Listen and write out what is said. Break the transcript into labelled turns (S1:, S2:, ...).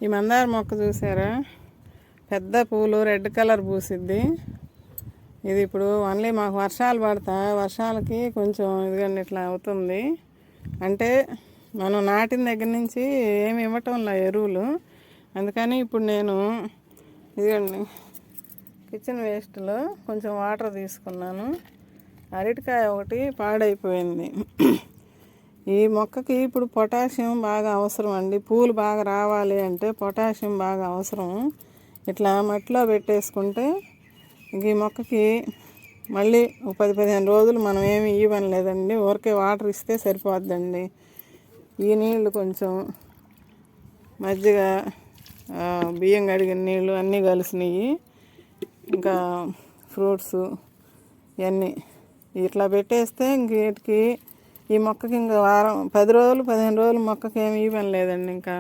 S1: ఈ మందార మొక్క చూసారా, పెద్ద పూలు రెడ్ కలర్ పూసిద్ది. ఇది ఇప్పుడు ఓన్లీ మాకు వర్షాలు పడతాయి, వర్షాలకి కొంచెం ఇదిగండి ఇట్లా అవుతుంది. అంటే మనం నాటిన దగ్గర నుంచి ఏమి ఇవ్వటంలా ఎరువులు. అందుకని ఇప్పుడు నేను ఇదిగండి కిచెన్ వేస్ట్లో కొంచెం వాటర్ తీసుకున్నాను. అరటికాయ ఒకటి పాడైపోయింది. ఈ మొక్కకి ఇప్పుడు పొటాషియం బాగా అవసరం అండి. పూలు బాగా రావాలి అంటే పొటాషియం బాగా అవసరం. ఇట్లా మట్టిలో పెట్టేసుకుంటే ఇంక ఈ మొక్కకి మళ్ళీ 10-15 రోజులు మనం ఏమి ఇవ్వని లేదండి, ఊరికే వాటర్ ఇస్తే సరిపోద్దండి. ఈ నీళ్ళు కొంచెం మజ్జిగ, బియ్యం కడిగిన నీళ్ళు అన్నీ కలిసినవి, ఇంకా ఫ్రూట్స్ ఇవన్నీ ఇట్లా పెట్టేస్తే ఇంక వీటికి ఈ మొక్కకి ఇంకా వారం 10 రోజులు 15 రోజులు మొక్కకి ఏమి ఇవ్వని లేదండి ఇంకా.